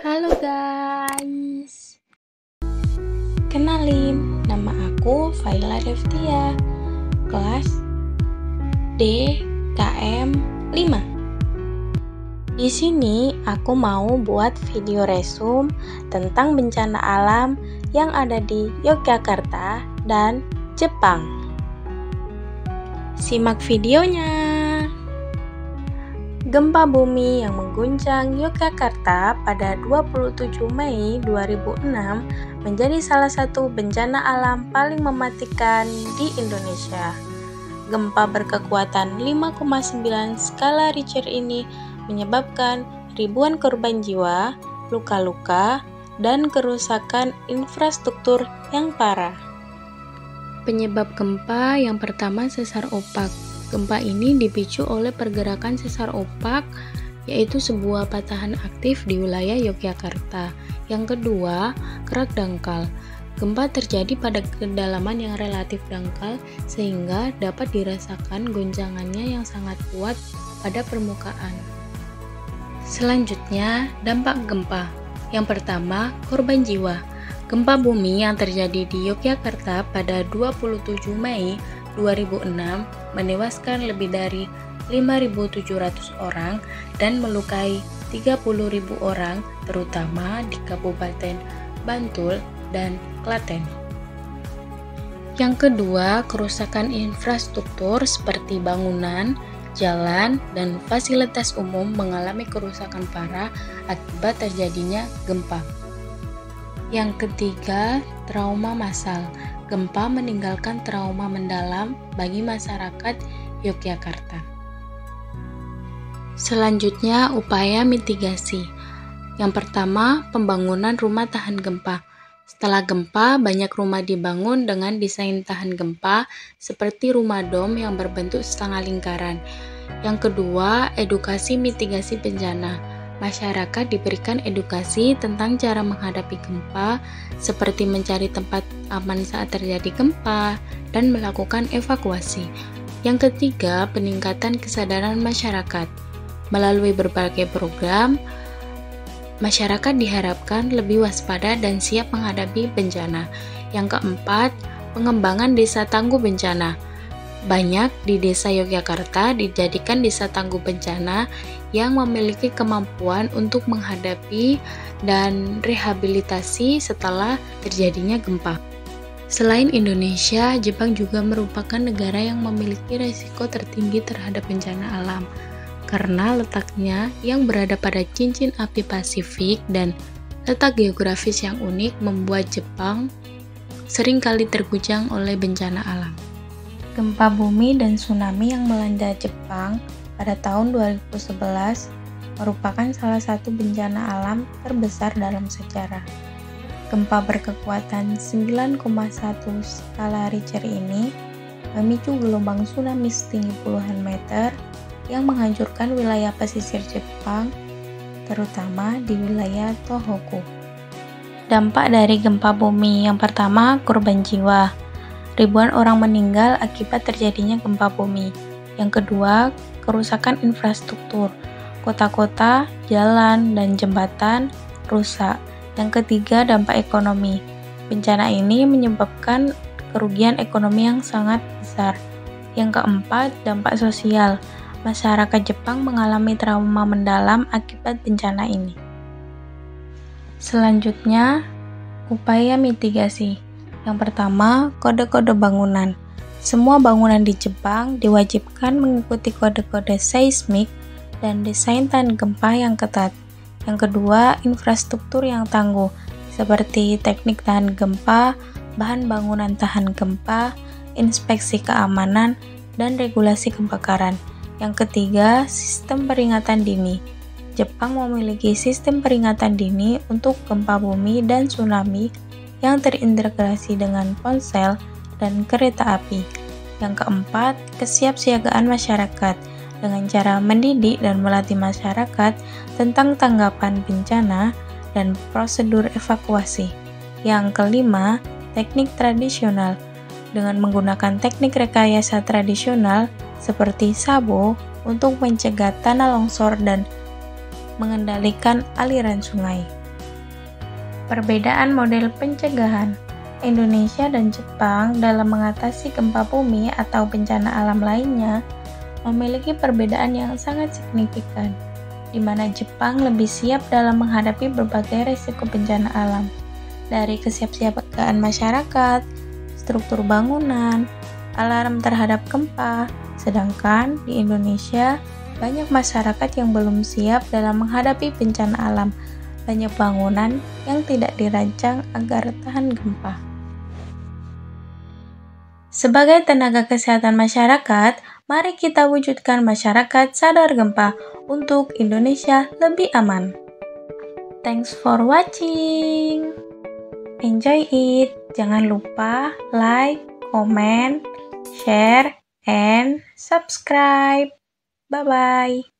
Halo guys, kenalin, nama aku Faila Devtia, kelas D KM 5. Di sini aku mau buat video resume tentang bencana alam yang ada di Yogyakarta dan Jepang. Simak videonya. Gempa bumi yang mengguncang Yogyakarta pada 27 Mei 2006 menjadi salah satu bencana alam paling mematikan di Indonesia. Gempa berkekuatan 5,9 skala Richter ini menyebabkan ribuan korban jiwa, luka-luka, dan kerusakan infrastruktur yang parah. Penyebab gempa yang pertama sesar opak. Gempa ini dipicu oleh pergerakan sesar opak, yaitu sebuah patahan aktif di wilayah Yogyakarta. Yang kedua, kerak dangkal. Gempa terjadi pada kedalaman yang relatif dangkal sehingga dapat dirasakan goncangannya yang sangat kuat pada permukaan. Selanjutnya, dampak gempa. Yang pertama, korban jiwa. Gempa bumi yang terjadi di Yogyakarta pada 27 Mei 2006 menewaskan lebih dari 5.700 orang dan melukai 30.000 orang terutama di Kabupaten Bantul dan Klaten. Yang kedua, kerusakan infrastruktur seperti bangunan, jalan, dan fasilitas umum mengalami kerusakan parah akibat terjadinya gempa. Yang ketiga, trauma massal. Gempa meninggalkan trauma mendalam bagi masyarakat Yogyakarta. Selanjutnya, upaya mitigasi. Yang pertama, pembangunan rumah tahan gempa. Setelah gempa, banyak rumah dibangun dengan desain tahan gempa seperti rumah dom yang berbentuk setengah lingkaran. Yang kedua, edukasi mitigasi bencana. Masyarakat diberikan edukasi tentang cara menghadapi gempa, seperti mencari tempat aman saat terjadi gempa dan melakukan evakuasi. Yang ketiga, peningkatan kesadaran masyarakat. Melalui berbagai program, masyarakat diharapkan lebih waspada dan siap menghadapi bencana. Yang keempat, pengembangan desa tangguh bencana. Banyak di desa Yogyakarta dijadikan desa tangguh bencana yang memiliki kemampuan untuk menghadapi dan rehabilitasi setelah terjadinya gempa. Selain Indonesia, Jepang juga merupakan negara yang memiliki risiko tertinggi terhadap bencana alam karena letaknya yang berada pada cincin api Pasifik dan letak geografis yang unik membuat Jepang seringkali terguncang oleh bencana alam. Gempa bumi dan tsunami yang melanda Jepang pada tahun 2011 merupakan salah satu bencana alam terbesar dalam sejarah. Gempa berkekuatan 9,1 skala Richter ini memicu gelombang tsunami setinggi puluhan meter yang menghancurkan wilayah pesisir Jepang, terutama di wilayah Tohoku. Dampak dari gempa bumi yang pertama, korban jiwa. Ribuan orang meninggal akibat terjadinya gempa bumi. Yang kedua, kerusakan infrastruktur. Kota-kota, jalan, dan jembatan rusak. Yang ketiga, dampak ekonomi. Bencana ini menyebabkan kerugian ekonomi yang sangat besar. Yang keempat, dampak sosial. Masyarakat Jepang mengalami trauma mendalam akibat bencana ini. Selanjutnya, upaya mitigasi. Yang pertama, kode-kode bangunan. Semua bangunan di Jepang diwajibkan mengikuti kode-kode seismik dan desain tahan gempa yang ketat. Yang kedua, infrastruktur yang tangguh, seperti teknik tahan gempa, bahan bangunan tahan gempa, inspeksi keamanan, dan regulasi kebakaran. Yang ketiga, sistem peringatan dini. Jepang memiliki sistem peringatan dini untuk gempa bumi dan tsunami yang terintegrasi dengan ponsel dan kereta api. Yang keempat, kesiapsiagaan masyarakat dengan cara mendidik dan melatih masyarakat tentang tanggapan bencana dan prosedur evakuasi. Yang kelima, teknik tradisional dengan menggunakan teknik rekayasa tradisional seperti sabo untuk mencegah tanah longsor dan mengendalikan aliran sungai. Perbedaan model pencegahan Indonesia dan Jepang dalam mengatasi gempa bumi atau bencana alam lainnya memiliki perbedaan yang sangat signifikan, di mana Jepang lebih siap dalam menghadapi berbagai risiko bencana alam, dari kesiapsiagaan masyarakat, struktur bangunan, alarm terhadap gempa, sedangkan di Indonesia banyak masyarakat yang belum siap dalam menghadapi bencana alam, banyak bangunan yang tidak dirancang agar tahan gempa. Sebagai tenaga kesehatan masyarakat, mari kita wujudkan masyarakat sadar gempa untuk Indonesia lebih aman. Thanks for watching. Enjoy it. Jangan lupa like, comment, share, and subscribe. Bye-bye.